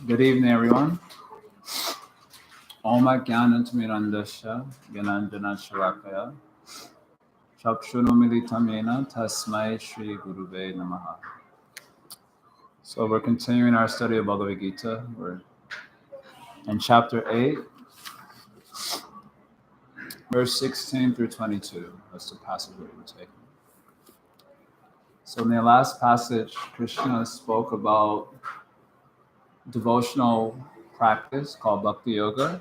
Good evening, everyone. Om Jnanantimirandasya Gyananjana Shalakaya Chakshunumilitamena Tasmai Shri Guruve Namaha. So we're continuing our study of Bhagavad Gita. We're in chapter 8, verse 16 through 22. That's the passage that we're taking. So in the last passage, Krishna spoke about devotional practice called Bhakti Yoga,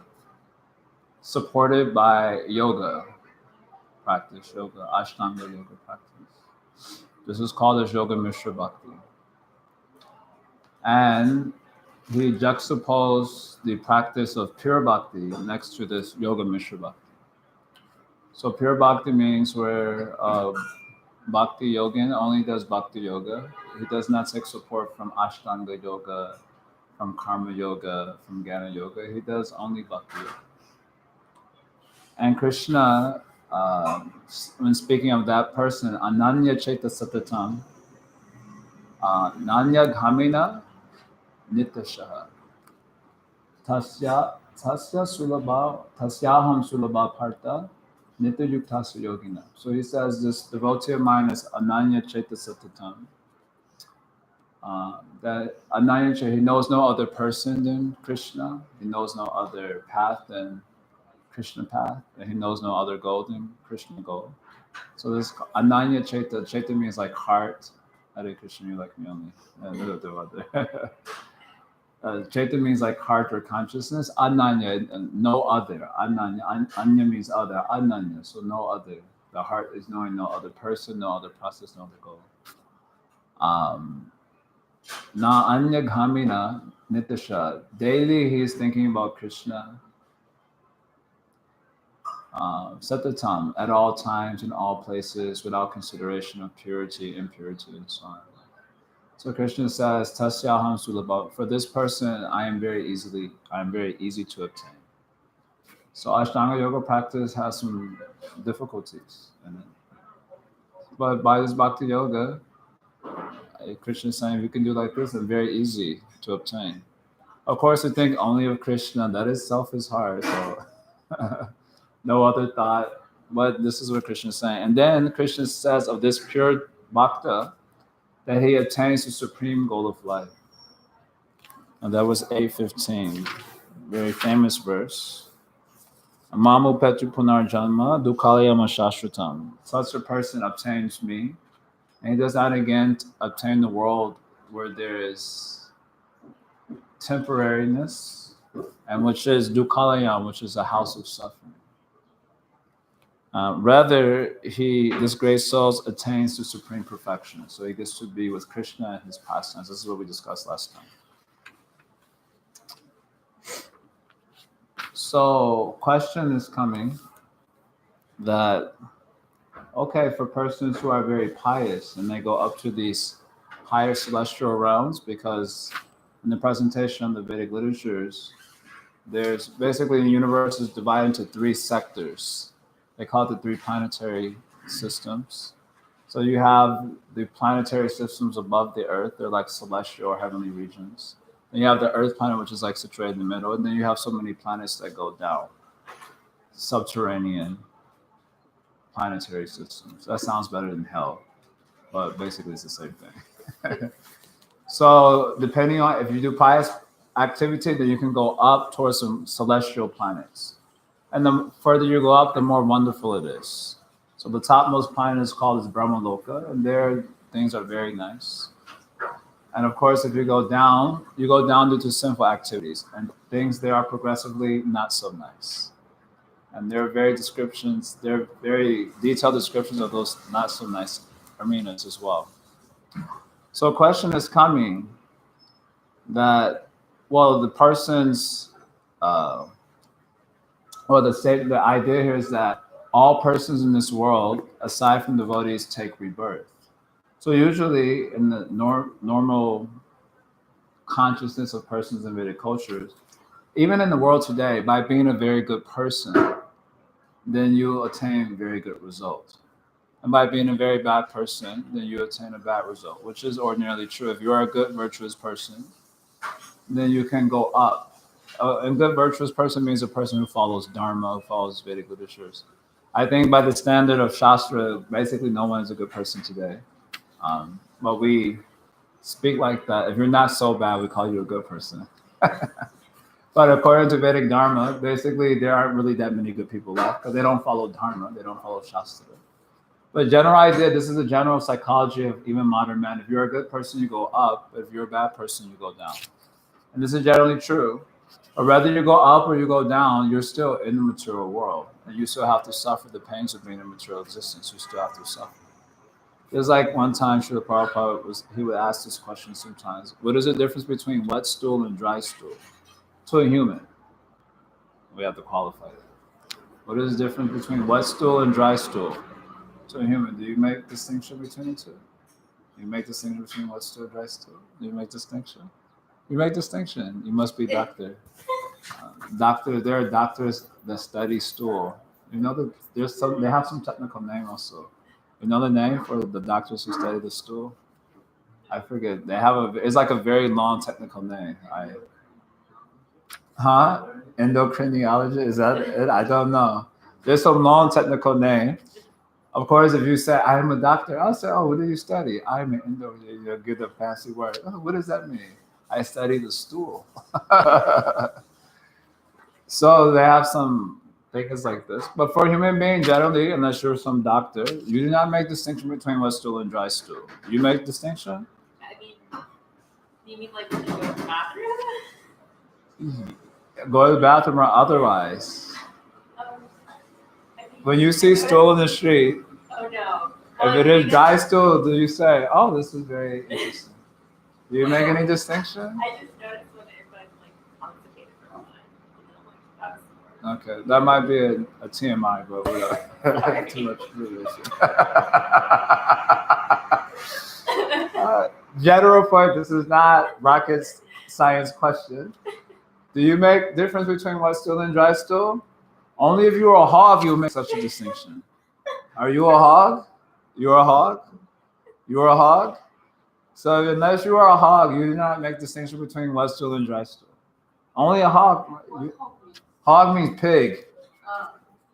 supported by yoga practice, Ashtanga yoga practice. This is called as Yoga Mishra Bhakti. And he juxtaposed the practice of pure bhakti next to this Yoga Mishra Bhakti. So pure bhakti means where bhakti yogin only does bhakti yoga. He does not take support from Ashtanga yoga, from karma yoga, from jnana yoga. He does only bhakti yoga. And Krishna, when speaking of that person, Ananya Chaita Satatam, Nanya Ghamina Nitashaha, Tasya Sulabha, Tasyaham Sulabha Partha, Nitayuktasu Yogina. So he says this devotee of mine is Ananya Chaita Satatam. That Ananya Chaita, he knows no other person than Krishna. He knows no other path than Krishna path, and he knows no other goal than Krishna goal. So this Ananya Chaita, Chaita means like heart. Hare Krishna, you like me only. Chaita means like heart or consciousness. Ananya, no other. Ananya, Anya means other. Ananya, so no other. The heart is knowing no other person, no other process, no other goal. Na Anya Ghamina Nitasha. Daily he is thinking about Krishna. Satatam, at all times, in all places, without consideration of purity, impurity, and so on. So Krishna says, Tasyaham Sulabha, for this person, I am very easy to obtain. So Ashtanga yoga practice has some difficulties in it. But by this bhakti yoga, Krishna is saying, if you can do like this, it's very easy to obtain. Of course, to think only of Krishna, that itself is hard. So no other thought, but this is what Krishna is saying. And then Krishna says of this pure bhakta that he attains the supreme goal of life. And that was 8:15, very famous verse. Mamu Petru Punar Janma Dukhalayama Shashratam. Such a person obtains me, and he does not again obtain the world where there is temporariness, and which is Dukhalayam, which is a house of suffering. Rather, this great soul attains to supreme perfection. So he gets to be with Krishna and his pastimes. This is what we discussed last time. So, question is coming that, okay, for persons who are very pious and they go up to these higher celestial realms, because in the presentation of the Vedic literatures, there's basically the universe is divided into 3 sectors. They call it the 3 planetary systems. So you have the planetary systems above the earth. They're like celestial or heavenly regions. Then you have the earth planet, which is like situated in the middle. And then you have so many planets that go down. Subterranean planetary systems. That sounds better than hell. But basically it's the same thing. So depending on if you do pious activity, then you can go up towards some celestial planets. And the further you go up, the more wonderful it is. So the topmost planet is called as Brahmaloka, and there things are very nice. And of course, if you go down due to sinful activities, and things there are progressively not so nice. And there are very detailed descriptions of those not so nice arenas as well. So a question is coming that, well, the person's the idea here is that all persons in this world, aside from devotees, take rebirth. So usually in the normal consciousness of persons in Vedic cultures, even in the world today, by being a very good person, then you attain very good results. And by being a very bad person, then you attain a bad result, which is ordinarily true. If you are a good, virtuous person, then you can go up. A good, virtuous person means a person who follows Dharma, who follows Vedic literatures. I think by the standard of Shastra, basically no one is a good person today. But we speak like that. If you're not so bad, we call you a good person. But according to Vedic Dharma, basically there aren't really that many good people left because they don't follow Dharma, they don't follow Shastra. But general idea, this is the general psychology of even modern men. If you're a good person, you go up. If you're a bad person, you go down. And this is generally true. But whether you go up or you go down, you're still in the material world. And you still have to suffer the pains of being in material existence. You still have to suffer. It was like one time, Srila Prabhupada he would ask this question sometimes. What is the difference between wet stool and dry stool? To a human. We have to qualify it. What is the difference between wet stool and dry stool? To a human, do you make distinction between the two? Do you make distinction between wet stool and dry stool? Do you make distinction? You make distinction. You must be doctor. There are doctors that study stool. You know that they have some technical name also. You know the name for the doctors who study the stool? I forget. It's like a very long technical name. Endocrinology, is that it? I don't know. There's some long technical name. Of course, if you say, I'm a doctor, I'll say, oh, what do you study? I'm an endo. You give a fancy word. Oh, what does that mean? I study the stool. So they have some things like this. But for human being, generally, unless you're some doctor, you do not make distinction between wet stool and dry stool. You make distinction? I mean, do you mean like when you go to the bathroom? Go to the bathroom or otherwise. When you see stool in the street, oh no. If it is dry stool, do you say, oh, this is very interesting? Do you make any distinction? I just noticed when everybody's like constipated for a while. And I'm like, Okay, that might be a TMI, but whatever. Too much food. General point, this is not rocket science question. Do you make difference between wet stool and dry stool? Only if you're a hog, you'll make such a distinction. Are you a hog? You're a hog? You're a hog? So unless you are a hog, you do not make distinction between wet stool and dry stool. Only a hog. Hog means pig.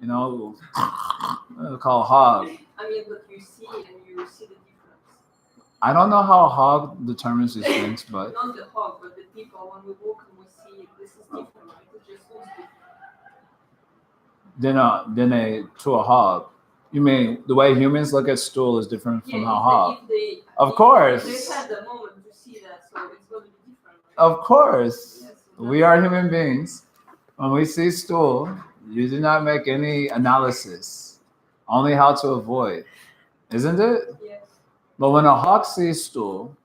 You know, it's called hog. I mean, but you see and you see the difference. I don't know how a hog determines these things, but... Not the hog, but the people, when we walk and we see this is different, right? It just looks different. To a hog. You mean the way humans look at stool is different from how hog? Of course. They had the moment to see that, so it's going to be different. Right? Of course. Yes, we are human beings. When we see stool, you do not make any analysis, only how to avoid. Isn't it? Yes. But when a hog sees stool,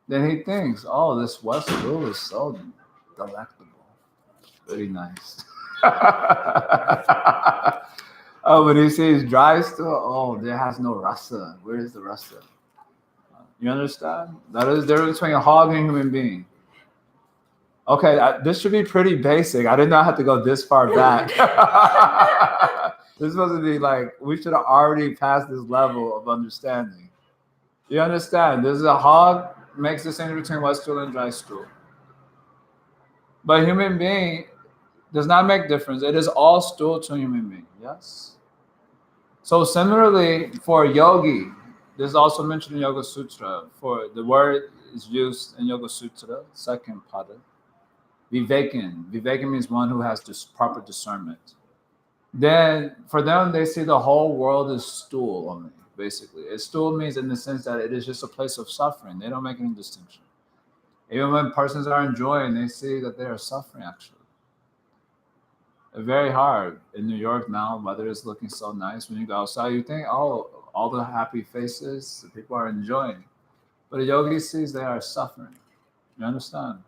then he thinks, oh, this wet stool is so delectable. Very nice. Oh, when he sees dry stool, oh, there has no rasa. Where is the rasa? You understand? That is the difference between a hog and a human being. Okay, this should be pretty basic. I did not have to go this far back. This is supposed to be like, we should have already passed this level of understanding. You understand? This is a hog makes the distinction between wet stool and dry stool. But a human being does not make difference. It is all stool to a human being. Yes? So similarly, for yogi, this is also mentioned in Yoga Sutra. For the word is used in Yoga Sutra, second pada. Vivekan. Vivekan means one who has this proper discernment. Then for them, they see the whole world as stool only, basically. Stool means in the sense that it is just a place of suffering. They don't make any distinction. Even when persons are enjoying, they see that they are suffering, actually. It's very hard. In New York now, weather is looking so nice. When you go outside, you think, oh, all the happy faces, the people are enjoying. But a yogi sees they are suffering. You understand?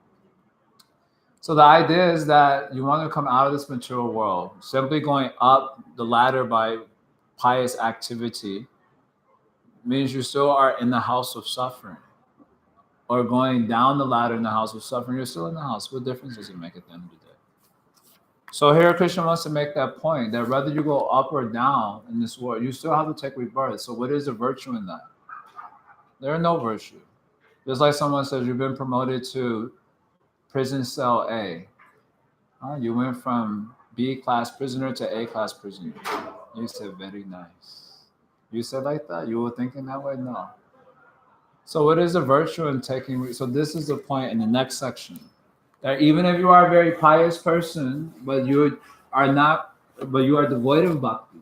So the idea is that you want to come out of this material world. Simply going up the ladder by pious activity means you still are in the house of suffering. Or going down the ladder in the house of suffering, you're still in the house. What difference does it make at the end of the day? So here Krishna wants to make that point that whether you go up or down in this world, you still have to take rebirth. So what is the virtue in that? There are no virtue. Just like someone says, you've been promoted to prison cell A. You went from B class prisoner to A class prisoner. You said, very nice. You said like that? You were thinking that way? No. So what is the virtue in taking? So this is the point in the next section. That even if you are a very pious person, but you are devoid of bhakti,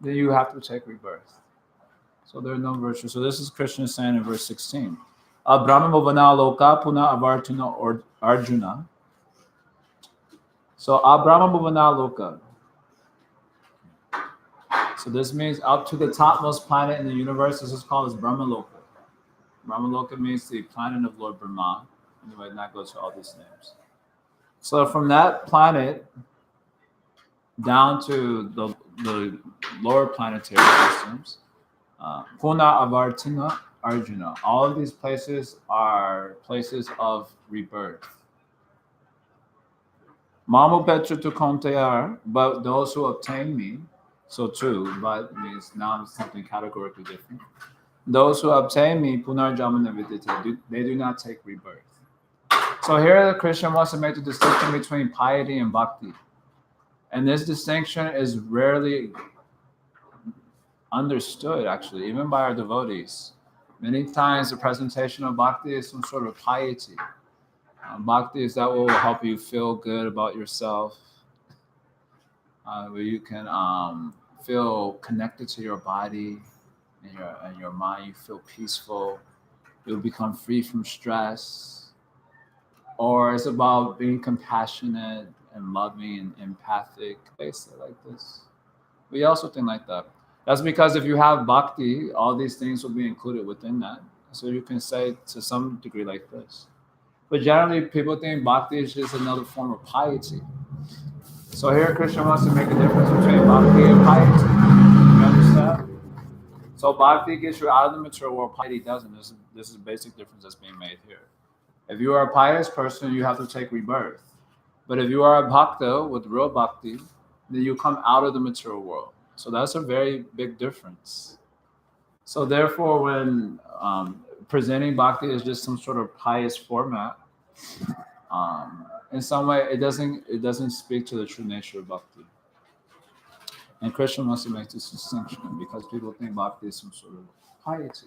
then you have to take rebirth. So there are no virtues. So this is Krishna saying in verse 16. Brahma bhavana loka puna avartuna or Arjuna. So Brahma bhavana loka. So this means up to the topmost planet in the universe. This is called as Brahma Loka. Brahma Loka means the planet of Lord Brahma. Anyway, not go to all these names. So from that planet down to the lower planetary systems, Puna Avartina Arjuna. All of these places are places of rebirth. Mamu Petra to Kontayar, but those who obtain me, so too, but means now something categorically different. Those who obtain me, Punarjamana Vidita, they do not take rebirth. So here the Krishna wants to make the distinction between piety and bhakti. And this distinction is rarely understood, actually, even by our devotees. Many times the presentation of bhakti is some sort of piety. Bhakti is that what will help you feel good about yourself, where you can feel connected to your body and your mind. You feel peaceful. You'll become free from stress. Or it's about being compassionate and loving and empathic. They say like this. We also think like that. That's because if you have bhakti, all these things will be included within that. So you can say to some degree like this. But generally, people think bhakti is just another form of piety. So here Krishna wants to make a difference between bhakti and piety. You understand? So bhakti gets you out of the material world, piety doesn't. This is a basic difference that's being made here. If you are a pious person, you have to take rebirth. But if you are a bhakta with real bhakti, then you come out of the material world. So that's a very big difference. So therefore, when presenting bhakti is just some sort of pious format, in some way it doesn't speak to the true nature of bhakti. And Krishna wants to make this distinction because people think bhakti is some sort of piety.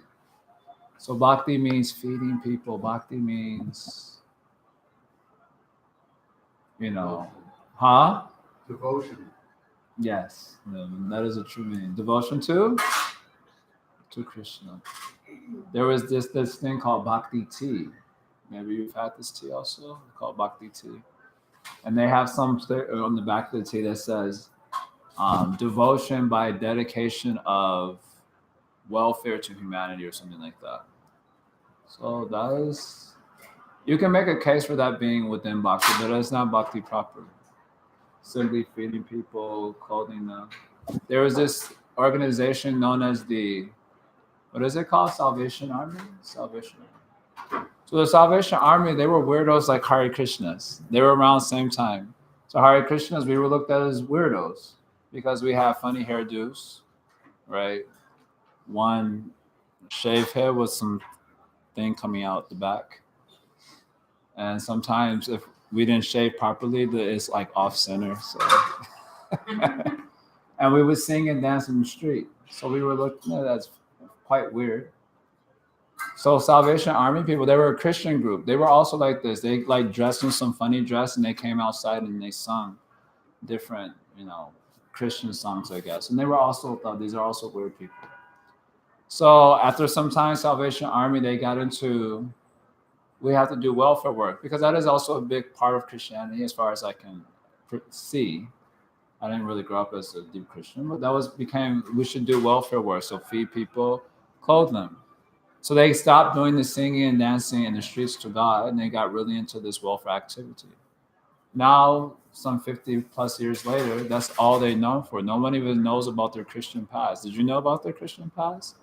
So bhakti means feeding people. Bhakti means, Devotion. Yes, that is a true meaning. Devotion to Krishna. There was this thing called bhakti tea. Maybe you've had this tea also, called bhakti tea. And they have some on the back of the tea that says, devotion by dedication of welfare to humanity or something like that. So that is, you can make a case for that being within bhakti, but it's not bhakti proper. Simply feeding people, clothing them. There was this organization known as what is it called? Salvation Army? Salvation Army. So the Salvation Army, they were weirdos like Hare Krishnas. They were around the same time. So Hare Krishnas, we were looked at as weirdos because we have funny hairdos, right? One shaved head with some thing coming out the back. And sometimes if we didn't shave properly, it's like off center. So and we would sing and dance in the street. So we were looking at that as quite weird. So Salvation Army people, they were a Christian group. They were also like this. They like dressed in some funny dress and they came outside and they sung different, Christian songs, I guess. And they were also thought these are also weird people. So after some time, Salvation Army, they got into, we have to do welfare work because that is also a big part of Christianity as far as I can see. I didn't really grow up as a deep Christian, but we should do welfare work. So feed people, clothe them. So they stopped doing the singing and dancing in the streets to God, and they got really into this welfare activity. Now, some 50 plus years later, that's all they're known for. No one even knows about their Christian past. Did you know about their Christian past?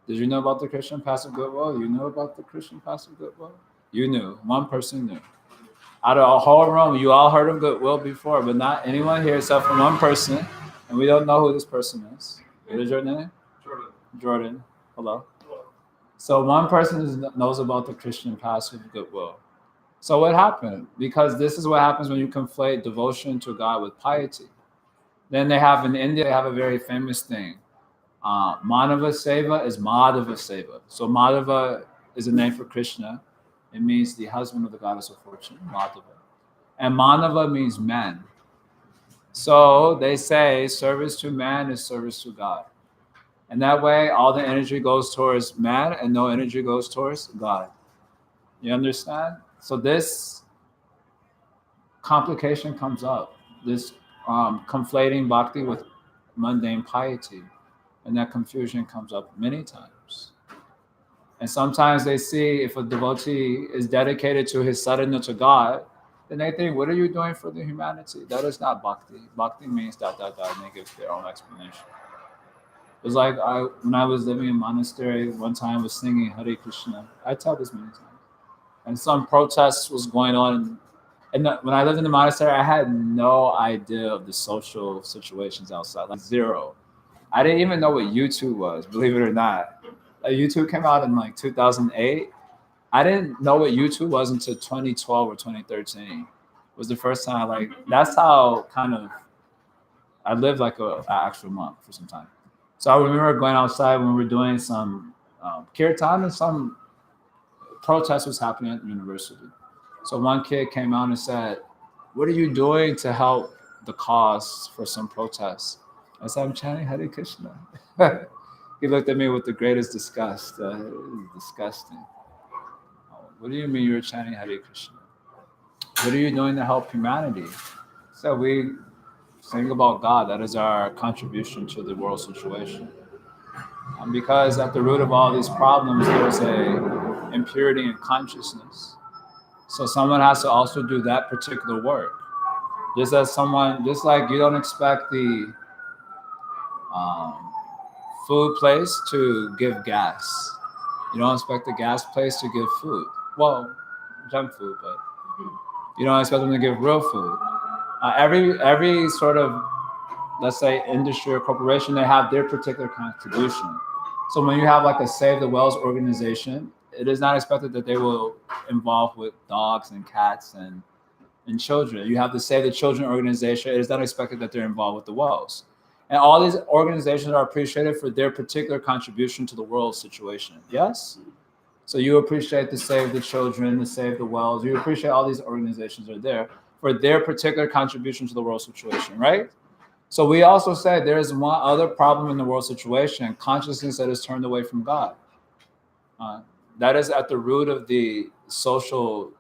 Did you know about the Christian past of goodwill? You know about the Christian past of goodwill? You knew. One person knew. Out of a whole room, you all heard of goodwill before, but not anyone here except for one person, and we don't know who this person is. What is your name? Jordan. Hello. So one person knows about the Christian passive goodwill. So what happened? Because this is what happens when you conflate devotion to God with piety. Then they have in India, they have a very famous thing. Manava Seva is Madhava Seva. So Madhava is a name for Krishna. It means the husband of the goddess of fortune, Madhava. And Manava means man. So they say service to man is service to God. And that way, all the energy goes towards man and no energy goes towards God. You understand? So this complication comes up, this conflating bhakti with mundane piety. And that confusion comes up many times. And sometimes they see if a devotee is dedicated to his sadhana to God, then they think, what are you doing for the humanity? That is not bhakti. Bhakti means ... and they give their own explanation. It was like when I was living in a monastery, one time I was singing Hare Krishna. I tell this many times. And some protests was going on. And when I lived in the monastery, I had no idea of the social situations outside, like zero. I didn't even know what YouTube was, believe it or not. Like YouTube came out in like 2008. I didn't know what YouTube was until 2012 or 2013. It was the first time, that's how kind of, I lived like an actual monk for some time. So I remember going outside when we were doing some kirtan and some protest was happening at the university. So one kid came out and said, what are you doing to help the cause for some protests? I said, I'm chanting Hare Krishna. He looked at me with the greatest disgust. It was disgusting. What do you mean you're chanting Hare Krishna? What are you doing to help humanity? So we sing about God. That is our contribution to the world situation. Because at the root of all these problems, there's a impurity in consciousness. So someone has to also do that particular work. Just like you don't expect the food place to give gas. You don't expect the gas place to give food. Well, junk food, but you don't expect them to give real food. Every sort of, let's say, industry or corporation, they have their particular contribution. So when you have like a Save the Whales organization, it is not expected that they will involve with dogs and cats and children. You have the Save the Children organization. It is not expected that they're involved with the whales. And all these organizations are appreciated for their particular contribution to the world situation. Yes? So you appreciate the Save the Children, the Save the Whales. You appreciate all these organizations are there for their particular contribution to the world situation, right? So we also say there is one other problem in the world situation, consciousness that is turned away from God. That is at the root of the social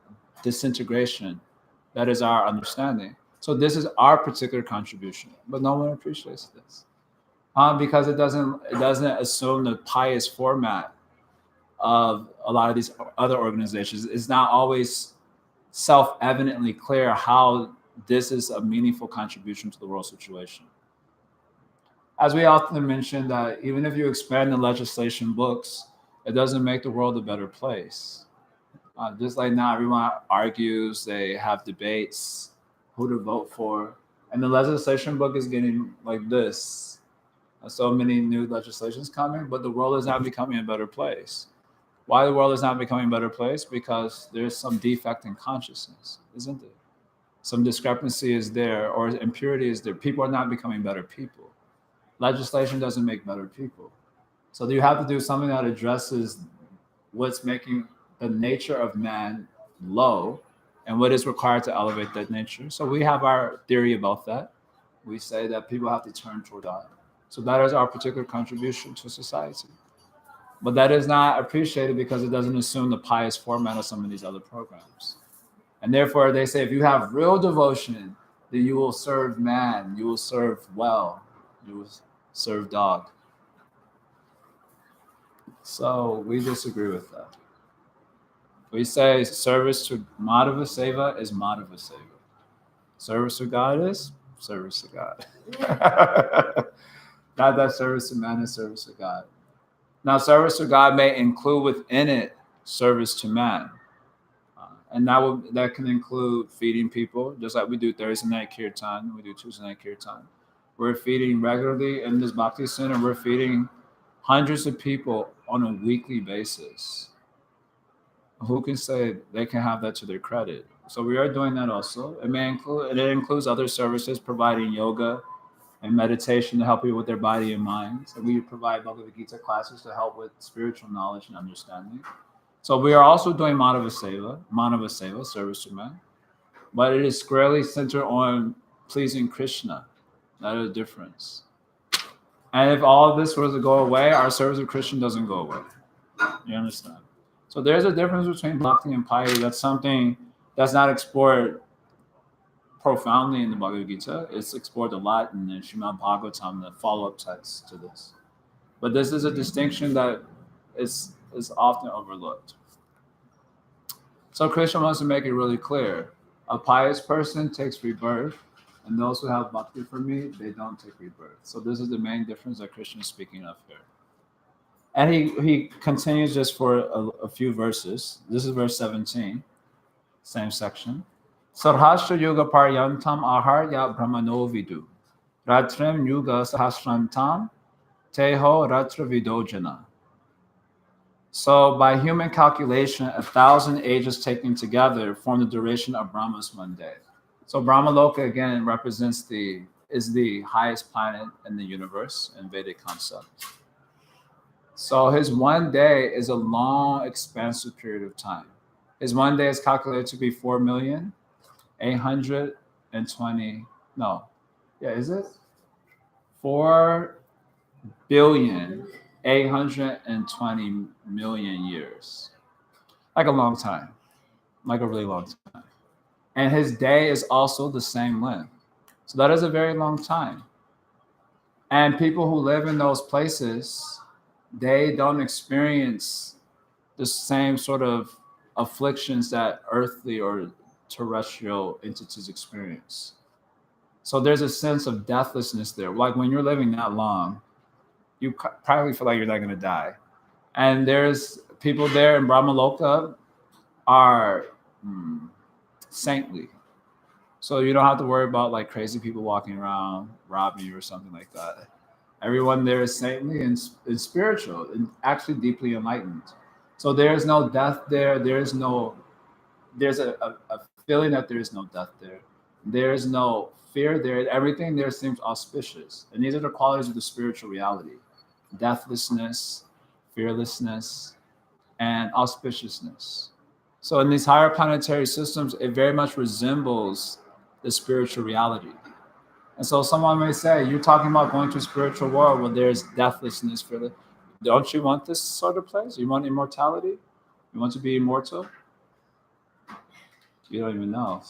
disintegration. That is our understanding. So this is our particular contribution, but no one appreciates this because it doesn't assume the pious format of a lot of these other organizations. It's not always self-evidently clear how this is a meaningful contribution to the world situation. As we often mention that even if you expand the legislation books, it doesn't make the world a better place. Just like now, everyone argues, they have debates, who to vote for. And the legislation book is getting like this. So many new legislations coming, but the world is not becoming a better place. Why the world is not becoming a better place? Because there's some defect in consciousness, isn't it? Some discrepancy is there, or impurity is there. People are not becoming better people. Legislation doesn't make better people. So you have to do something that addresses what's making the nature of man low and what is required to elevate that nature. So we have our theory about that. We say that people have to turn toward God. So that is our particular contribution to society. But that is not appreciated because it doesn't assume the pious format of some of these other programs. And therefore they say if you have real devotion, then you will serve man, you will serve well, you will serve dog. So we disagree with that. We say service to Madhava Seva is Madhava Seva. Service to God is service to God. Not that service to man is service to God. Now, service to God may include within it service to man. And that can include feeding people, just like we do Thursday night kirtan, we do Tuesday night kirtan. We're feeding regularly in this Bhakti Center. We're feeding hundreds of people on a weekly basis. Who can say they can have that to their credit? So we are doing that also. It includes other services, providing yoga and meditation to help people with their body and mind. So we provide Bhagavad Gita classes to help with spiritual knowledge and understanding. So we are also doing Manava Seva, service to men, but it is squarely centered on pleasing Krishna. That is the difference. And if all of this were to go away, our service of Krishna doesn't go away. You understand? So there's a difference between bhakti and piety. That's something that's not explored profoundly in the Bhagavad Gita. It's explored a lot in the Srimad Bhagavatam, the follow-up text to this. But this is a distinction that is often overlooked. So Krishna wants to make it really clear. A pious person takes rebirth, and those who have bhakti for me, they don't take rebirth. So this is the main difference that Krishna is speaking of here. And he continues just for a few verses. This is verse 17, same section. Sarhashtra yuga paryantam aharya brahmano vidu. Ratrim yuga sahasrantam teho ratra vidojana. So by human calculation, 1,000 ages taken together form the duration of Brahma's one day. So Brahmaloka again is the highest planet in the universe in Vedic concept. So his one day is a long, expansive period of time. His one day is calculated to be 4,820. No, yeah, is it 4,820,000,000 years? Like a long time, like a really long time. And his day is also the same length. So that is a very long time. And people who live in those places, they don't experience the same sort of afflictions that earthly or terrestrial entities experience. So there's a sense of deathlessness there. Like when you're living that long, you probably feel like you're not going to die. And there's people there in Brahmaloka are saintly. So you don't have to worry about like crazy people walking around robbing you or something like that. Everyone there is saintly and spiritual and actually deeply enlightened. So there is no death there. There's a feeling that there is no death there. There is no fear there. Everything there seems auspicious. And these are the qualities of the spiritual reality: deathlessness, fearlessness, and auspiciousness. So in these higher planetary systems, it very much resembles the spiritual reality. And so someone may say, you're talking about going to a spiritual world where there's deathlessness. Don't you want this sort of place? You want immortality? You want to be immortal? You don't even know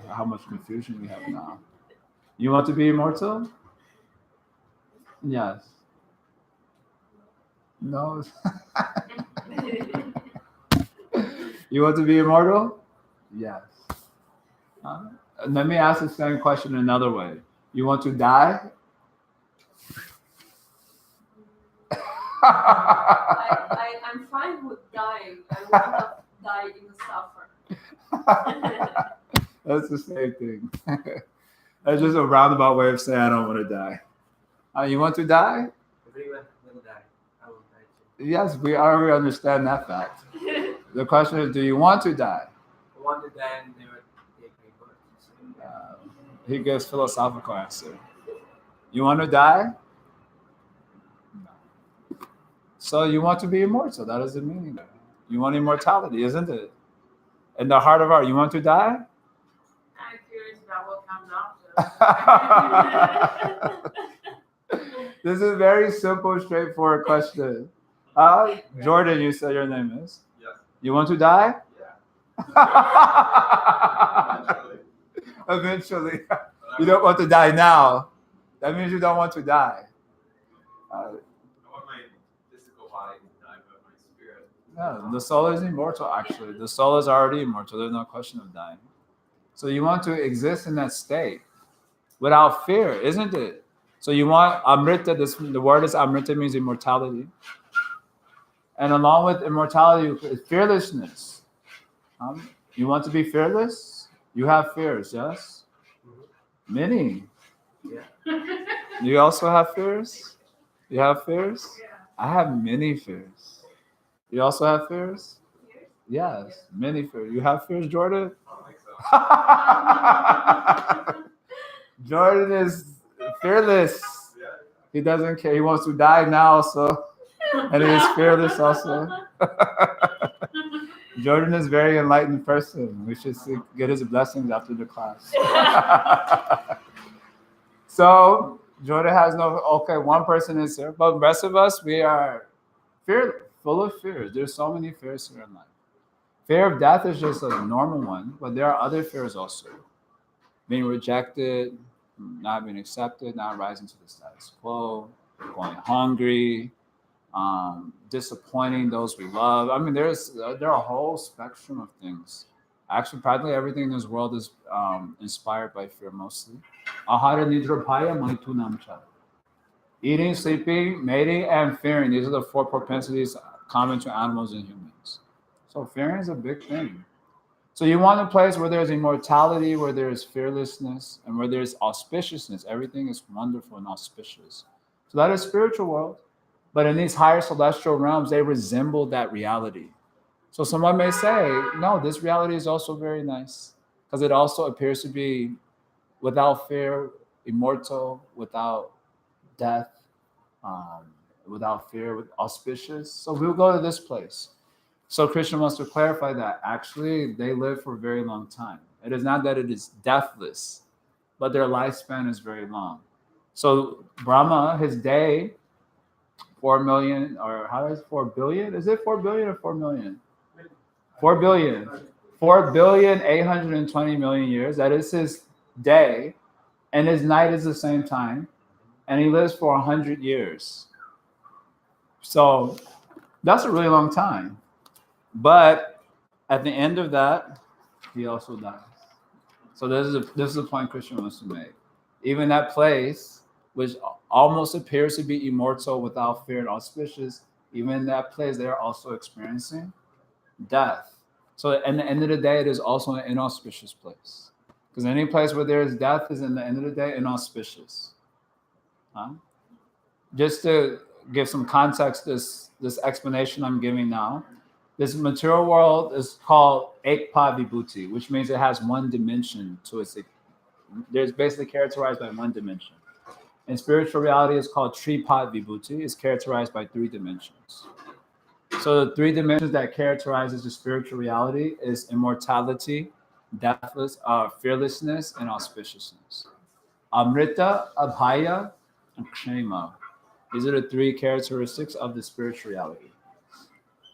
how much confusion we have now. You want to be immortal? Yes. No. You want to be immortal? Yes. Let me ask the same question another way. You want to die? I'm fine with dying. I want to die in suffer. That's the same thing. That's just a roundabout way of saying I don't want to die. You want to die? Everyone will die. I will die too. Yes, we already understand that fact. The question is, do you want to die? I want to die and never take rebirth. He gives philosophical answer. You want to die? No. So you want to be immortal. That is the meaning there. You want immortality, isn't it? In the heart of heart, you want to die? I'm curious about what comes after. This is a very simple, straightforward question. Jordan, you said your name is? Yes. You want to die? Yeah. Eventually. You don't want to die now. That means you don't want to die. I want my physical body to die, but my spirit. No, the soul is immortal, actually. The soul is already immortal. There's no question of dying. So you want to exist in that state without fear, isn't it? So you want Amrita. The word is Amrita, means immortality. And along with immortality is fearlessness. You want to be fearless? You have fears, yes? Many. Yeah. You also have fears? You have fears? I have many fears. You also have fears? Yes, many fears. You have fears, Jordan? I don't think so. Jordan is fearless. Yeah. He doesn't care. He wants to die now, so and he is fearless also. Jordan is a very enlightened person. We should get his blessings after the class. So Jordan has no. Okay, one person is here, but the rest of us, we are full of fears. There's so many fears here in life. Fear of death is just a normal one, but there are other fears also. Being rejected, not being accepted, not rising to the status quo, going hungry, disappointing those we love. I mean, there are a whole spectrum of things. Actually, practically everything in this world is inspired by fear mostly. Ahara nidra bhaya maitunamcha. Eating, sleeping, mating, and fearing. These are the four propensities common to animals and humans. So fearing is a big thing. So you want a place where there's immortality, where there's fearlessness, and where there's auspiciousness. Everything is wonderful and auspicious. So that is spiritual world. But in these higher celestial realms, they resemble that reality. So someone may say, no, this reality is also very nice because it also appears to be without fear, immortal, without death, um, without fear, with auspicious. So we'll go to this place. So Krishna wants to clarify that actually they live for a very long time. It is not that it is deathless, but their lifespan is very long. So Brahma, his day, 4 million, or how is 4 billion? Is it 4 billion or 4 million? 4 billion. 4,820,000,000 years. That is his day. And his night is the same time. And he lives for 100 years. So that's a really long time. But at the end of that, he also dies. So this is a point Krishna wants to make. Even that place, which almost appears to be immortal without fear and auspicious, even in that place, they are also experiencing death. So at the end of the day, it is also an inauspicious place. Because any place where there is death is, in the end of the day, inauspicious. Huh? Just to give some context, this explanation I'm giving now, this material world is called Ekpa Vibhuti, which means it has one dimension to its. There's basically characterized by one dimension. And spiritual reality is called Tripad Vibhuti. It's characterized by 3 dimensions. So the 3 dimensions that characterizes the spiritual reality is immortality, deathless, fearlessness, and auspiciousness. Amrita, Abhaya, and Kshema. These are the 3 characteristics of the spiritual reality.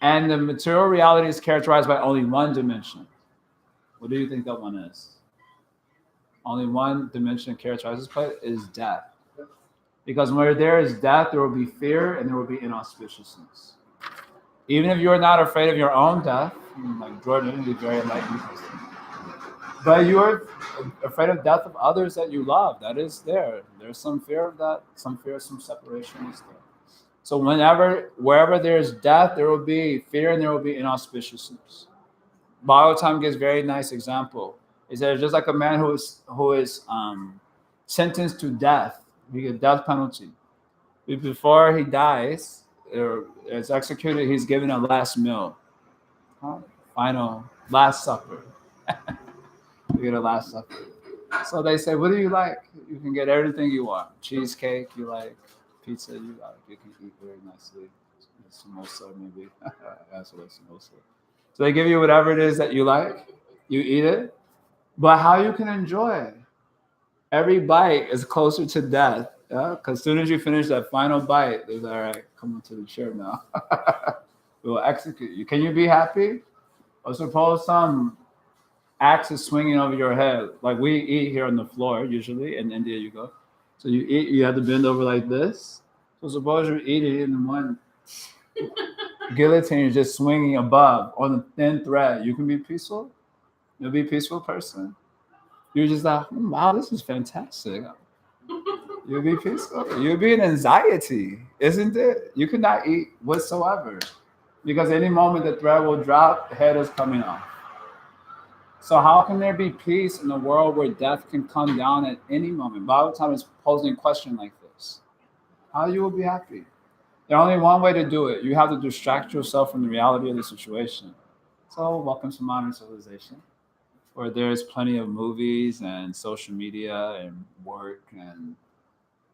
And the material reality is characterized by only one dimension. What do you think that one is? Only one dimension characterizes place is death. Because where there is death, there will be fear and there will be inauspiciousness. Even if you're not afraid of your own death, like Jordan, you're very enlightened person. But you're afraid of death of others that you love. That is there. There's some fear of that. Some fear of some separation is there. So wherever there's death, there will be fear and there will be inauspiciousness. Bhagavatam gives very nice example. He says just like a man who is sentenced to death, he gets death penalty. Before he dies or is executed, he's given a last meal, final last supper. You get a last supper. So they say, what do you like? You can get everything you want. Cheesecake, you like pizza, you like. You can eat very nicely. Samosa, maybe. That's what samosa. So they give you whatever it is that you like. You eat it. But how you can enjoy every bite is closer to death. Yeah? Because as soon as you finish that final bite, they're like, all right, come into the chair now. We will execute you. Can you be happy? Or suppose some axe is swinging over your head. Like we eat here on the floor, usually. In India, you go. So you eat, you have to bend over like this. So suppose you're eating and one guillotine is just swinging above on a thin thread. You can be peaceful. You'll be a peaceful person. You're just like, wow, this is fantastic. You'll be peaceful. You'll be in anxiety, isn't it? You cannot eat whatsoever. Because any moment the thread will drop, the head is coming off. So how can there be peace in a world where death can come down at any moment? Bhagavatam is posing a question like this. How you will be happy? There's only one way to do it. You have to distract yourself from the reality of the situation. So welcome to modern civilization, where there's plenty of movies and social media and work and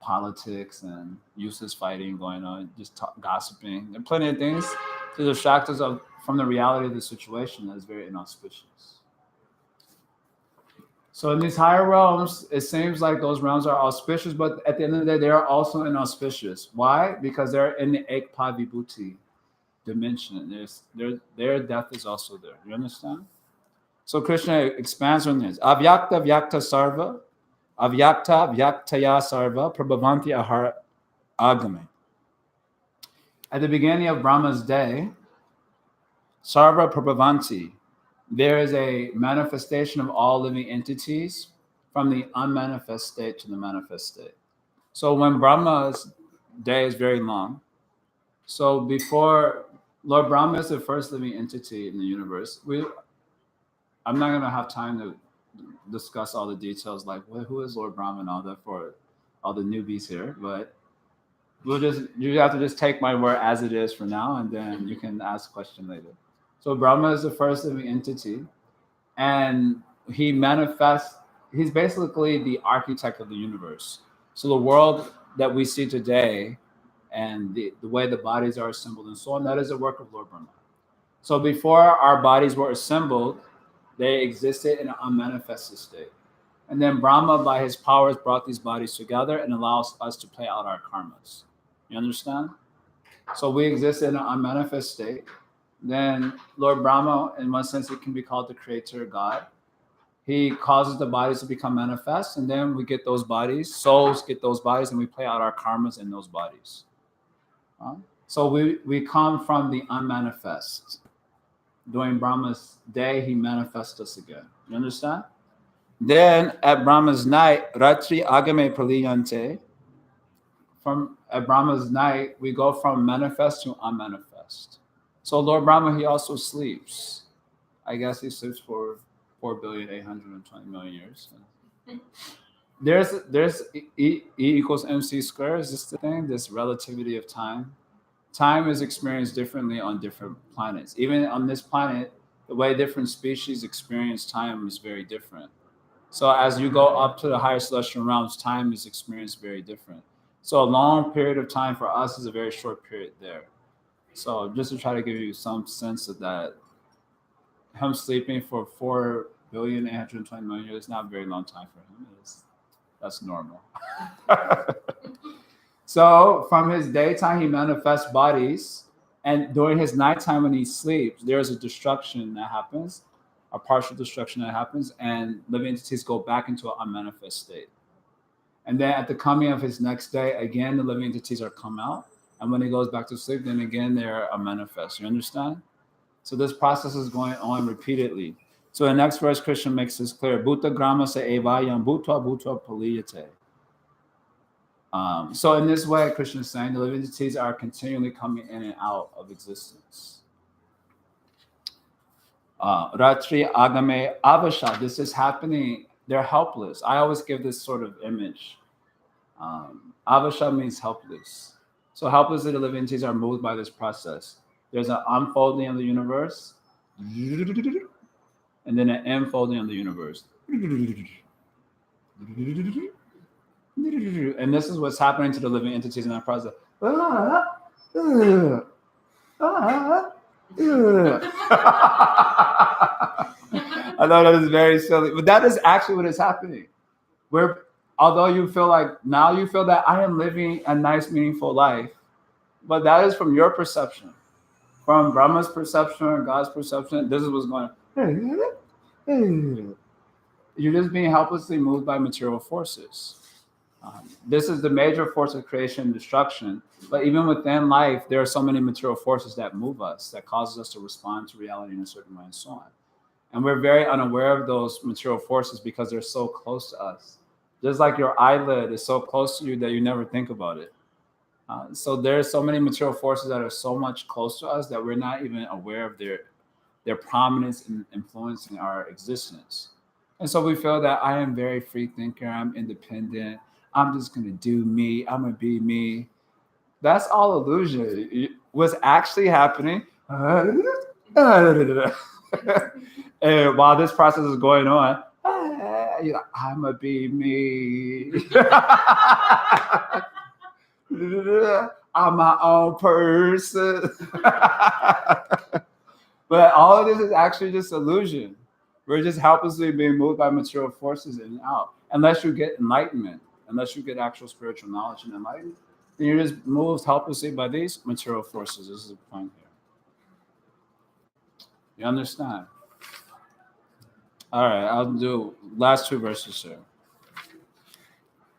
politics and useless fighting going on, just gossiping. There are plenty of things to distract us from the reality of the situation that is very inauspicious. So in these higher realms, it seems like those realms are auspicious, but at the end of the day, they are also inauspicious. Why? Because they're in the Ekpa Vibhuti dimension. Their death is also there. You understand? So Krishna expands on this. Avyakta vyakta sarva, avyakta vyaktaya sarva, prabhavanti ahara agame. At the beginning of Brahma's day, sarva prabhavanti, there is a manifestation of all living entities from the unmanifest state to the manifest state. So when Brahma's day is very long, so before Lord Brahma is the first living entity in the universe, I'm not going to have time to discuss all the details like who is Lord Brahma and all that for all the newbies here, but you have to just take my word as it is for now, and then you can ask a question later. So Brahma is the first living entity, and he manifests. He's basically the architect of the universe. So the world that we see today, and the way the bodies are assembled and so on, that is a work of Lord Brahma. So before our bodies were assembled, they existed in an unmanifested state. And then Brahma, by his powers, brought these bodies together and allows us to play out our karmas. You understand? So we exist in an unmanifest state. Then Lord Brahma, in one sense, it can be called the creator God. He causes the bodies to become manifest, and then we get those bodies, souls get those bodies, and we play out our karmas in those bodies. So we come from the unmanifest. During Brahma's day, he manifests us again. You understand? Then at Brahma's night, Ratri Agame Praliyante, at Brahma's night, we go from manifest to unmanifest. So Lord Brahma, he also sleeps. I guess he sleeps for 4,820,000,000 years. There's E equals MC squared. Is this the thing? This relativity of time. Time is experienced differently on different planets. Even on this planet, the way different species experience time is very different. So as you go up to the higher celestial realms, time is experienced very different. So a long period of time for us is a very short period there. So just to try to give you some sense of that, him sleeping for 4,820,000,000 years is not a very long time for him. That's normal. So from his daytime, he manifests bodies. And during his nighttime, when he sleeps, there's a destruction that happens, a partial destruction that happens, and living entities go back into an unmanifest state. And then at the coming of his next day, again, the living entities are come out. And when he goes back to sleep, then again, they're manifest. You understand? So this process is going on repeatedly. So the next verse, Krishna makes this clear. Bhuta grama se evayam bhutva bhutva paliyate. So in this way, Krishna is saying the living entities are continually coming in and out of existence. Ratri agame avasha. This is happening. They're helpless. I always give this sort of image. Avasha means helpless. So helplessly, the living entities are moved by this process. There's an unfolding of the universe, and then an unfolding of the universe. And this is what's happening to the living entities in that process. I know that is very silly, but that is actually what is happening. Although you feel like now you feel that I am living a nice, meaningful life, but that is from your perception. From Brahma's perception or God's perception, this is what's going on. You're just being helplessly moved by material forces. This is the major force of creation and destruction. But even within life, there are so many material forces that move us, that causes us to respond to reality in a certain way and so on. And we're very unaware of those material forces because they're so close to us. Just like your eyelid is so close to you that you never think about it. So there's so many material forces that are so much close to us that we're not even aware of their prominence in influencing our existence. And so we feel that I am very free thinker, I'm independent, I'm just gonna do me, I'm gonna be me. That's all illusion. What's actually happening, and while this process is going on, I'm gonna be me. I'm my own person. But all of this is actually just illusion. We're just helplessly being moved by material forces in and out. Unless you get enlightenment, unless you get actual spiritual knowledge and enlightenment, then you're just moved helplessly by these material forces. This is the point here. You understand? All right, I'll do last two verses here.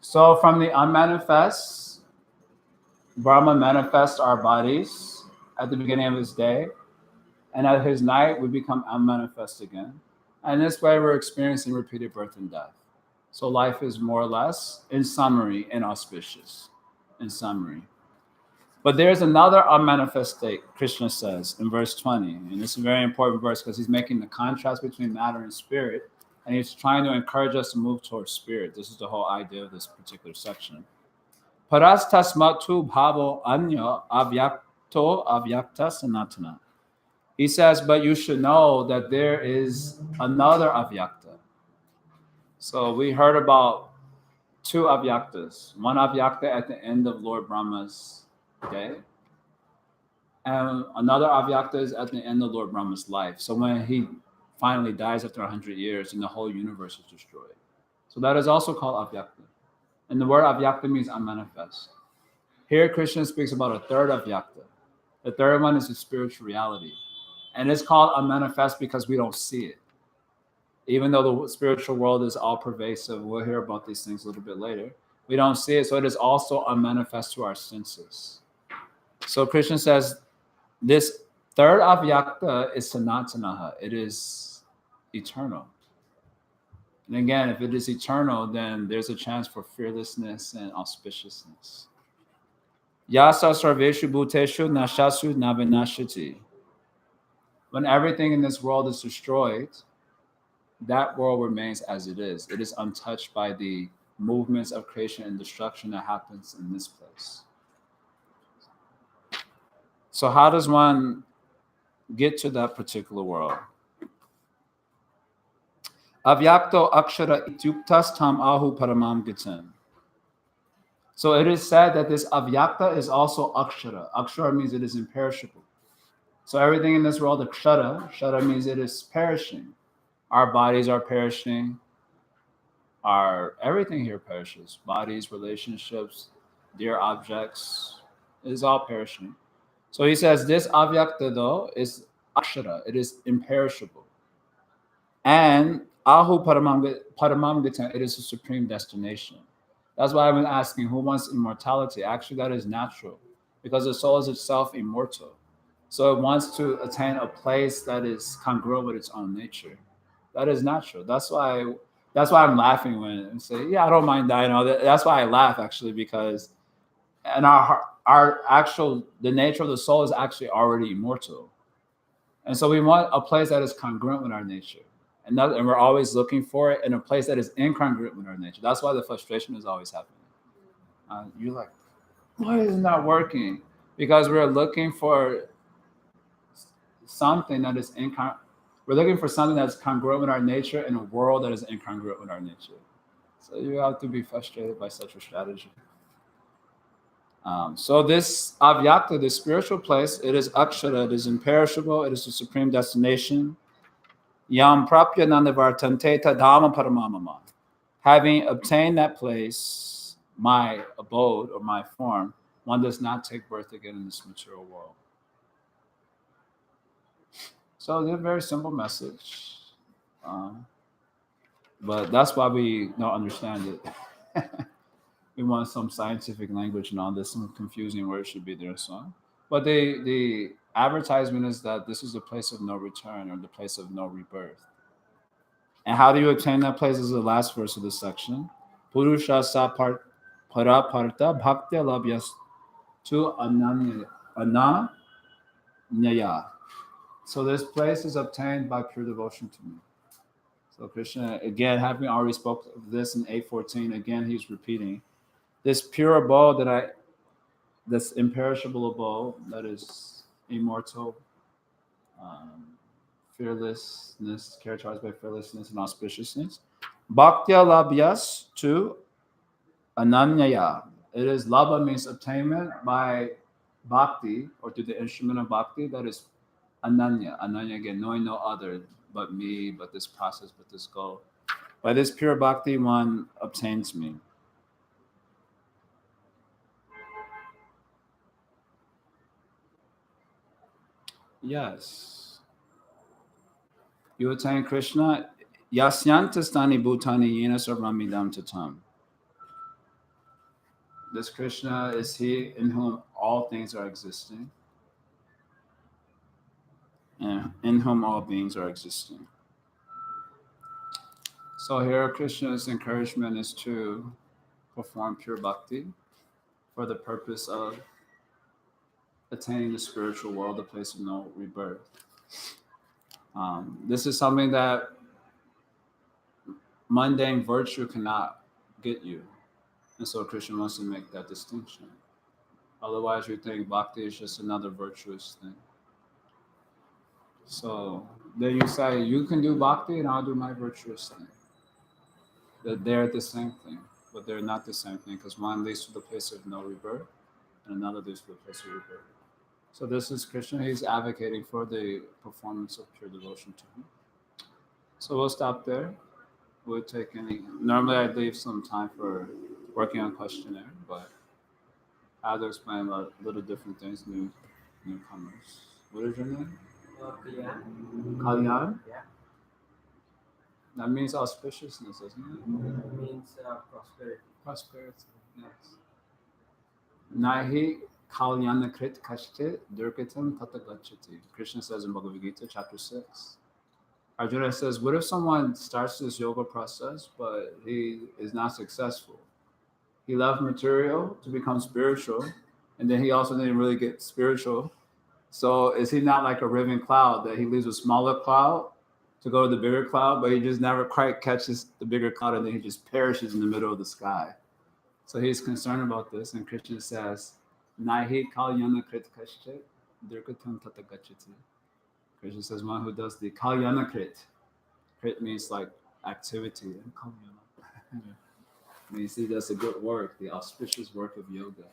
So from the unmanifest, Brahma manifests our bodies at the beginning of his day, and at his night we become unmanifest again. And this way we're experiencing repeated birth and death. So life is more or less, in summary, inauspicious. In summary. But there's another unmanifest state, Krishna says in verse 20. And it's a very important verse because he's making the contrast between matter and spirit. And he's trying to encourage us to move towards spirit. This is the whole idea of this particular section. Paras tasmatu bhavo anya avyakto avyakta sanatana. He says, but you should know that there is another avyakta. So we heard about two avyaktas. One avyakta at the end of Lord Brahma's day, and another avyakta is at the end of Lord Brahma's life. So when he finally dies after 100 years and the whole universe is destroyed. So that is also called avyakta. And the word avyakta means unmanifest. Here Krishna speaks about a third avyakta. The third one is the spiritual reality. And it's called unmanifest because we don't see it. Even though the spiritual world is all pervasive, we'll hear about these things a little bit later. We don't see it, so it is also unmanifest to our senses. So Krishna says, this third avyakta is sanatanaha. It is eternal. And again, if it is eternal, then there's a chance for fearlessness and auspiciousness. Yasa sarveshu bhuteshu nashasu navinashati. When everything in this world is destroyed, that world remains as it is. It is untouched by the movements of creation and destruction that happens in this place. So how does one get to that particular world? Avyakto akshara ityuktas tam ahu paramam gitan. So it is said that this avyakta is also akshara. Akshara means it is imperishable. So everything in this world, akshara means it is perishing. Our bodies are perishing. Everything here perishes. Bodies, relationships, dear objects, it is all perishing. So he says this avyakta though is akshara. It is imperishable. And ahu paramam gita, it is a supreme destination. That's why I've been asking who wants immortality. Actually, that is natural because the soul is itself immortal. So it wants to attain a place that is congruent with its own nature. That is natural. That's why I'm laughing when I say, yeah, I don't mind dying. That's why I laugh actually, because and the nature of the soul is actually already immortal. And so we want a place that is congruent with our nature. And we're always looking for it in a place that is incongruent with our nature. That's why the frustration is always happening. You're like, why isn't that working? Because we're looking for something that is we're looking for something that's congruent with our nature in a world that is incongruent with our nature. So you have to be frustrated by such a strategy. So this avyakta, this spiritual place, it is akshara, it is imperishable, it is the supreme destination. Yam prapya nandavartante tadama paramamama. Having obtained that place, my abode or my form, one does not take birth again in this material world. So it's a very simple message. But that's why we don't understand it. We want some scientific language and all this, some confusing words should be there. So, but the advertisement is that this is the place of no return or the place of no rebirth. And how do you obtain that place? Is the last verse of this section. Purusha sa para parta bhaktya labhyas to ananyaya. So this place is obtained by pure devotion to me. So Krishna, again, having already spoke of this in 8:14, again he's repeating this pure abode this imperishable abode that is immortal, um, fearlessness, characterized by fearlessness and auspiciousness. Bhaktya labhyas to ananyaya. It is labha means obtainment by bhakti or through the instrument of bhakti that is ananya. Ananya again, knowing no other but me, but this process, but this goal. By this pure bhakti, one obtains me. Yes. You attain Krishna. Yasyantastani bhutani yena sarvamidam tatam. This Krishna is he in whom all things are existing, and in whom all beings are existing. So here Krishna's encouragement is to perform pure bhakti for the purpose of attaining the spiritual world, the place of no rebirth. This is something that mundane virtue cannot get you. And so Krishna wants to make that distinction. Otherwise, you think bhakti is just another virtuous thing. So then you say, you can do bhakti and I'll do my virtuous thing. That they're the same thing, but they're not the same thing because one leads to the place of no rebirth and another leads to the place of rebirth. So this is Krishna. He's advocating for the performance of pure devotion to him. So we'll stop there. We'll take any. Normally, I'd leave some time for working on questionnaire, but I have to explain a little different things. Newcomers. What is your name? Kalyan. Yeah. That means auspiciousness, doesn't it? It means prosperity. Prosperity. Yes. Nahi kalyanakrit kashte durgatam tatagachati. Krishna says in Bhagavad Gita, chapter 6. Arjuna says, what if someone starts this yoga process, but he is not successful? He left material to become spiritual, and then he also didn't really get spiritual. So is he not like a riven cloud that he leaves a smaller cloud to go to the bigger cloud, but he just never quite catches the bigger cloud, and then he just perishes in the middle of the sky? So he's concerned about this, and Krishna says, Nahi kalyana krit kashte durgatam tatagachati. Krishna says, one who does the kalyana krit. Krit means like activity. And kalyana means he does the good work, the auspicious work of yoga,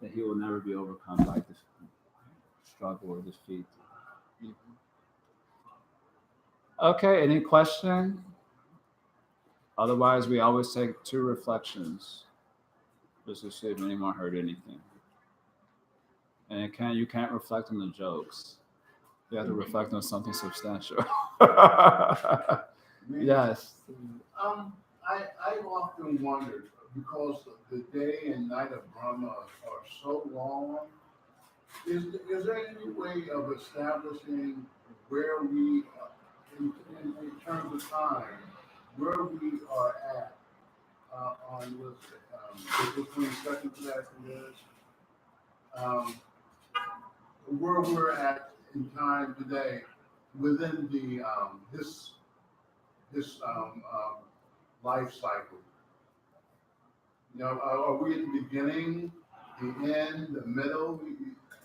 that he will never be overcome by the struggle or defeat. Okay, any question? Otherwise, we always take 2 reflections just to see if anyone heard anything. And you can't reflect on the jokes. You have to reflect on something substantial. Yes. I've often wondered, because the day and night of Brahma are so long, is there any way of establishing where we, in terms of time, where we are at on April 22nd for that is, where we're at in time today within the this life cycle? You know, are we at the beginning, the end, the middle?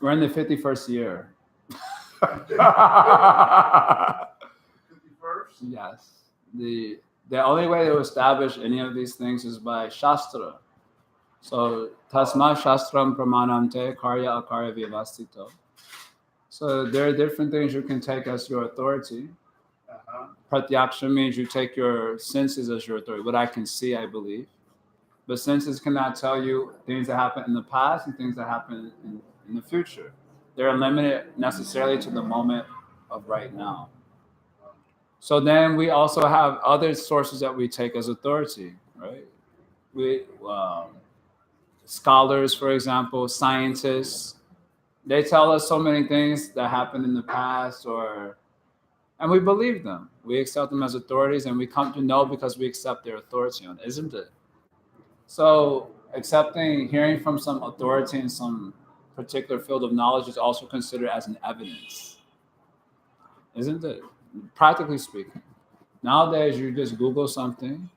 We're in the 51st year. 51st? Yes. The only way to establish any of these things is by Shastra. So, tasma shastram pramanam karya akarya vyavastito. So there are different things you can take as your authority. Pratyaksha means you take your senses as your authority. What I can see, I believe. But senses cannot tell you things that happen in the past and things that happen in the future. They're limited necessarily to the moment of right now. So then we also have other sources that we take as authority, right? Scholars, for example, scientists, they tell us so many things that happened in the past, and we believe them. We accept them as authorities, and we come to know because we accept their authority on it, isn't it? So hearing from some authority in some particular field of knowledge is also considered as an evidence. isn't it? Practically speaking. Nowadays, you just Google something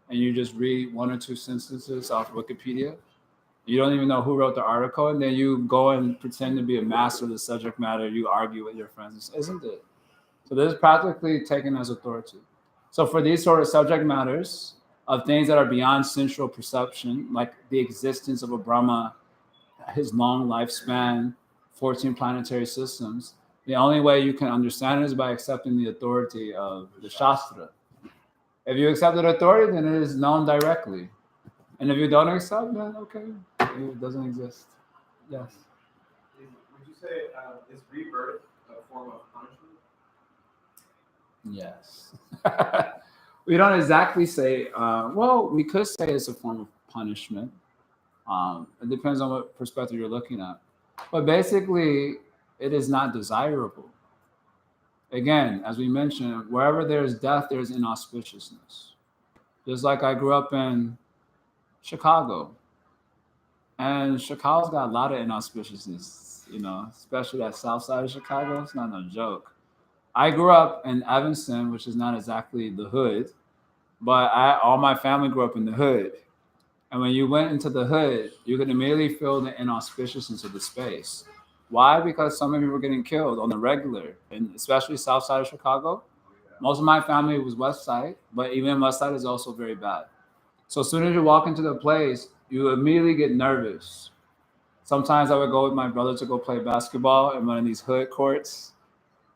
and you just read one or two sentences off Wikipedia. You don't even know who wrote the article, and then you go and pretend to be a master of the subject matter. You argue with your friends, isn't it? So this is practically taken as authority. So for these sort of subject matters of things that are beyond sensual perception, like the existence of a Brahma, his long lifespan, 14 planetary systems, the only way you can understand it is by accepting the authority of the Shastra. If you accept the authority, then it is known directly. And if you don't accept, then okay, it doesn't exist. Yes. Would you say is rebirth a form of punishment? Yes. We don't exactly say, well, we could say it's a form of punishment. It depends on what perspective you're looking at. But basically, it is not desirable. Again, as we mentioned, wherever there's death, there's inauspiciousness. Just like I grew up in Chicago, and Chicago's got a lot of inauspiciousness, especially that south side of Chicago. It's not no joke. I grew up in Evanston, which is not exactly the hood, but all my family grew up in the hood. And when you went into the hood, you could immediately feel the inauspiciousness of the space. Why? Because some of you were getting killed on the regular, and especially south side of Chicago. Most of my family was west side, but even west side is also very bad. So as soon as you walk into the place, you immediately get nervous. Sometimes I would go with my brother to go play basketball in one of these hood courts.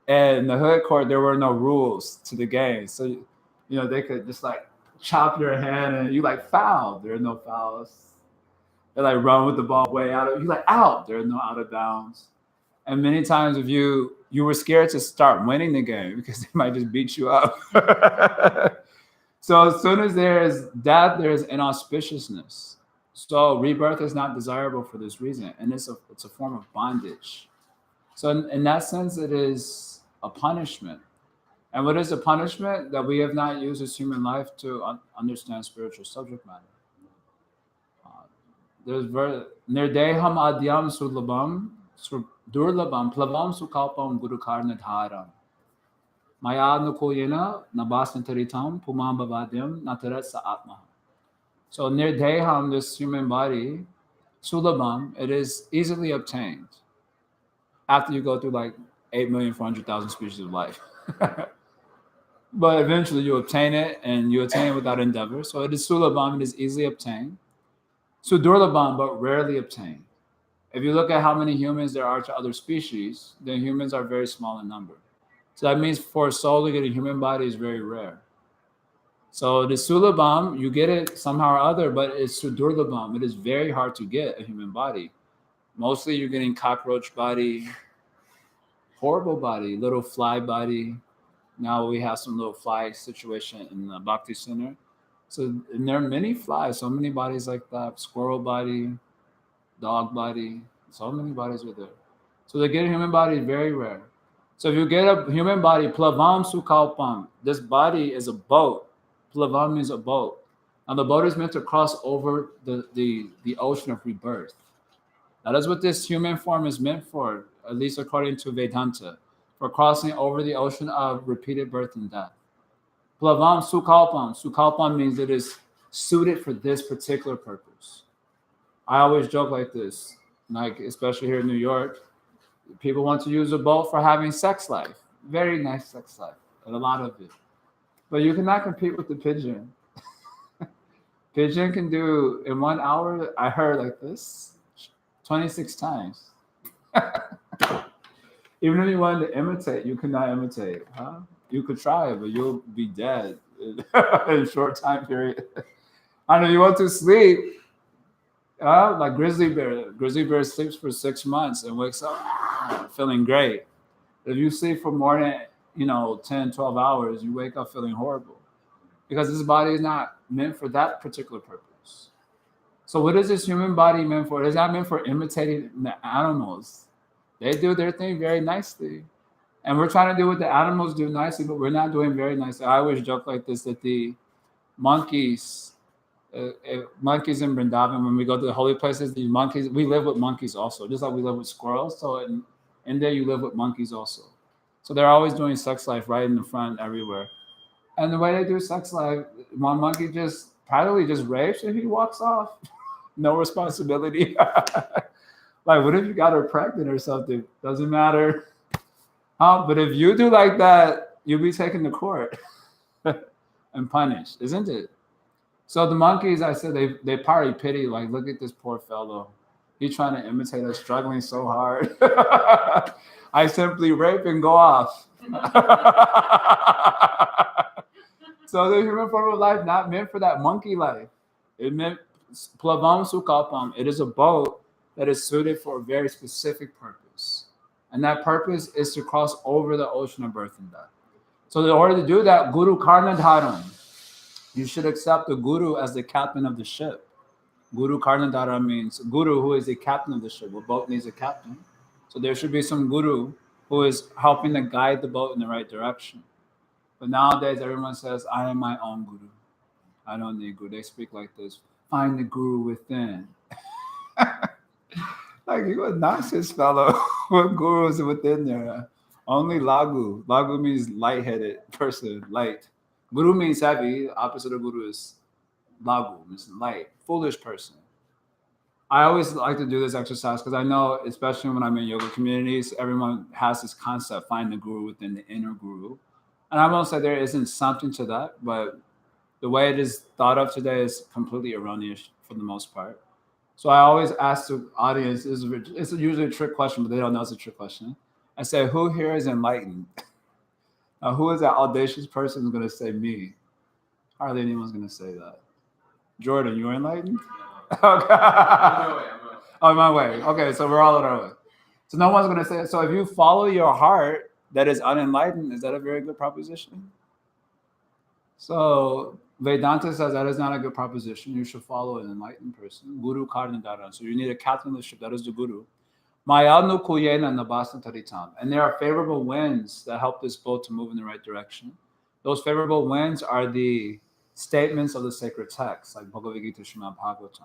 And in the hood court, there were no rules to the game. So, they could just like chop your hand and you like foul. There are no fouls. They like run with the ball way out of you like out. There are no out of bounds. And many times if you were scared to start winning the game because they might just beat you up. So as soon as there's death, there's inauspiciousness. So rebirth is not desirable for this reason. And it's a form of bondage. So in that sense, it is a punishment. And what is a punishment? That we have not used as human life to understand spiritual subject matter. There's nirdeham adyam sulabam durlabam plavam sukalpam gurukarnadharam. Maya nukoyena nabasantaritam pumam bavadyam natarat sa atma. So nirdeham, this human body, sulabam, it is easily obtained after you go through like 8,400,000 species of life. But eventually you obtain it, and you attain it without endeavor. So it is sulabam, it is easily obtained. Sudurlabam, but rarely obtained. If you look at how many humans there are to other species, then humans are very small in number. So that means for a soul to get a human body is very rare. So the sulabam, you get it somehow or other, but it's sudurlabam. It is very hard to get a human body. Mostly you're getting cockroach body, horrible body, little fly body. Now we have some little fly situation in the Bhakti Center. So and there are many flies, so many bodies like that, squirrel body, dog body, so many bodies are there. So to get a human body is very rare. So if you get a human body, plavam sukalpam, this body is a boat. Plavam means a boat. Now the boat is meant to cross over the ocean of rebirth. That is what this human form is meant for, at least according to Vedanta, for crossing over the ocean of repeated birth and death. Plavam sukalpam. Sukalpam means it is suited for this particular purpose. I always joke like this, like especially here in New York, people want to use a boat for having sex life. Very nice sex life, and a lot of it. But you cannot compete with the pigeon. Pigeon can do in 1 hour, I heard like this, 26 times. Even if you wanted to imitate, you could not imitate, huh? You could try, but you'll be dead in a short time period. I know you want to sleep, like grizzly bear. Grizzly bear sleeps for 6 months and wakes up feeling great. If you sleep for more than 10, 12 hours, you wake up feeling horrible because this body is not meant for that particular purpose. So what is this human body meant for? It is not meant for imitating the animals. They do their thing very nicely. And we're trying to do what the animals do nicely, but we're not doing very nicely. I always joke like this, that the monkeys in Vrindavan, when we go to the holy places, the monkeys, we live with monkeys also, just like we live with squirrels. So in India, you live with monkeys also. So they're always doing sex life right in the front everywhere. And the way they do sex life, one monkey just practically just rapes and he walks off. No responsibility. Like, what if you got her pregnant or something? Doesn't matter. But if you do like that, you'll be taken to court and punished, isn't it? So the monkeys, I said, they probably pity, like, look at this poor fellow. He's trying to imitate us, struggling so hard. I simply rape and go off. So the human form of life not meant for that monkey life. It meant plavam sukalpam. It is a boat that is suited for a very specific purpose. And that purpose is to cross over the ocean of birth and death. So in order to do that, Guru Karna Dharan, you should accept the Guru as the captain of the ship. Guru Karna Dharan means Guru who is the captain of the ship. A boat needs a captain. So there should be some Guru who is helping to guide the boat in the right direction. But nowadays, everyone says, I am my own Guru. I don't need Guru. They speak like this. Find the Guru within. Like, you a nonsense fellow. What Guru is within there? Only Lagu. Lagu means light-headed person, light. Guru means heavy. Opposite of Guru is Lagu, means light, foolish person. I always like to do this exercise because I know, especially when I'm in yoga communities, everyone has this concept, find the Guru within the inner Guru. And I won't say there isn't something to that, but the way it is thought of today is completely erroneous for the most part. So I always ask the audience, it's usually a trick question, but they don't know it's a trick question. I say, who here is enlightened? Now, who is that audacious person who's going to say me? Hardly anyone's going to say that. Jordan, you're enlightened? Okay. I'm On my way. Okay, so we're all on our way. So no one's going to say it. So if you follow your heart that is unenlightened, is that a very good proposition? So Vedanta says that is not a good proposition. You should follow an enlightened person. Guru Karna Dharan. So you need a captain of the ship. That is the Guru. Mayanu Kuyena Nabasa Taritam. And there are favorable winds that help this boat to move in the right direction. Those favorable winds are the statements of the sacred texts, like Bhagavad Gita, Srimad Bhagavatam.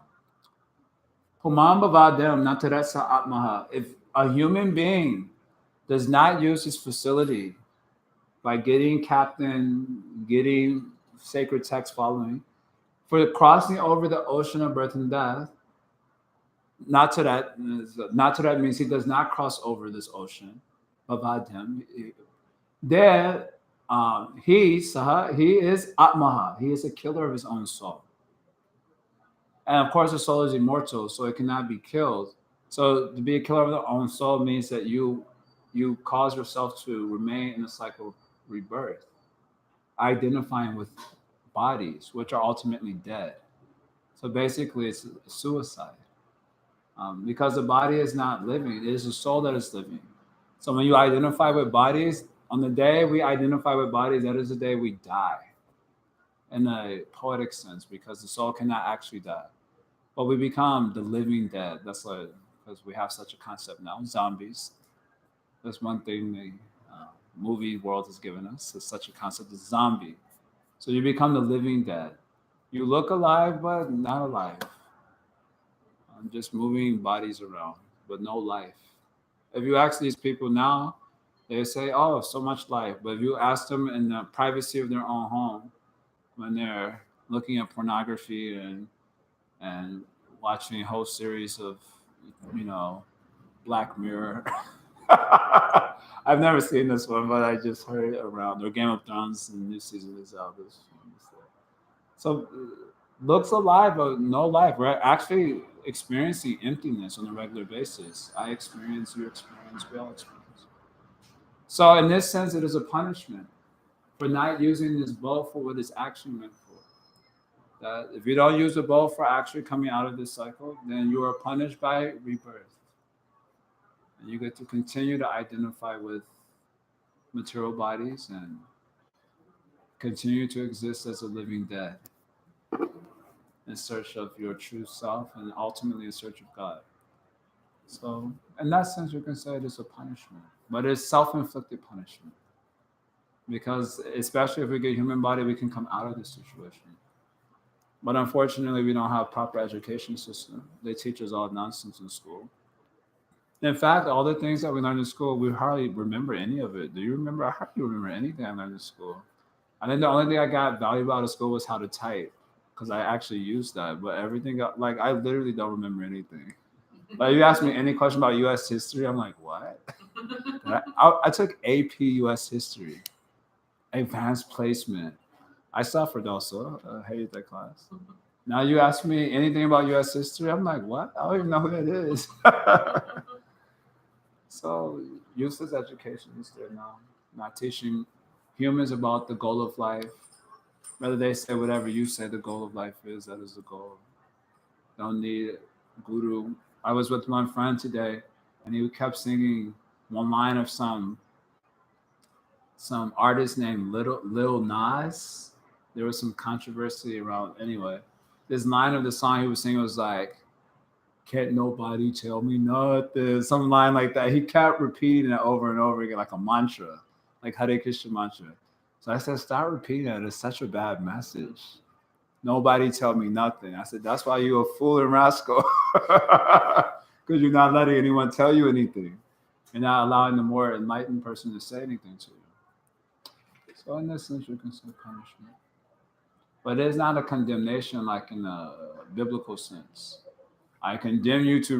Pumambavadem Nataresa Atmaha. If a human being does not use his facility by getting captain, getting sacred text following, for crossing over the ocean of birth and death, not to that means he does not cross over this ocean. Bhavadhyam. There, he is Atmaha. He is a killer of his own soul. And of course, the soul is immortal, so it cannot be killed. So to be a killer of the own soul means that you cause yourself to remain in a cycle of rebirth, identifying with bodies, which are ultimately dead. So basically, it's suicide. Because the body is not living, it is the soul that is living. So when you identify with bodies, on the day we identify with bodies, that is the day we die, in a poetic sense, because the soul cannot actually die. But we become the living dead. That's like, because we have such a concept now, zombies. That's one thing the movie world has given us. It's such a concept as zombie. So you become the living dead. You look alive, but not alive. Just moving bodies around, but no life. If you ask these people now, they say, oh, so much life. But if you ask them in the privacy of their own home, when they're looking at pornography and watching a whole series of, Black Mirror. I've never seen this one, but I just heard it around. Or Game of Thrones, and the new season is out. So looks alive, but no life. We're actually experiencing emptiness on a regular basis. I experience, you experience, we all experience. So in this sense, it is a punishment for not using this bow for what it's actually meant for. That if you don't use the bow for actually coming out of this cycle, then you are punished by rebirth. And you get to continue to identify with material bodies and continue to exist as a living dead, in search of your true self and ultimately in search of God. So in that sense, you can say it is a punishment, but it's self-inflicted punishment. Because especially if we get a human body, we can come out of this situation. But unfortunately, we don't have proper education system. They teach us all nonsense in school. In fact, all the things that we learned in school, we hardly remember any of it. Do you remember? I hardly remember anything I learned in school. I think the only thing I got valuable out of school was how to type, because I actually used that. But everything got, like, I literally don't remember anything. Like, you ask me any question about U.S. history, I'm like, what? I took AP U.S. history, advanced placement. I suffered also. I hated that class. Now you ask me anything about U.S. history, I'm like, what? I don't even know who that is. So useless education is there now. Not teaching humans about the goal of life. Whether they say whatever you say the goal of life is, that is the goal. Don't need guru. I was with one friend today, and he kept singing one line of some artist named Lil Nas. There was some controversy around. Anyway, this line of the song he was singing was like, "Can't nobody tell me nothing." Some line like that. He kept repeating it over and over again, like a mantra, like Hare Krishna mantra. So I said, "Stop repeating it. It's such a bad message. Nobody tell me nothing." I said, "That's why you're a fool and rascal, because you're not letting anyone tell you anything. You're not allowing the more enlightened person to say anything to you." So in this sense, you can say punishment, but it's not a condemnation like in a biblical sense. I condemn you to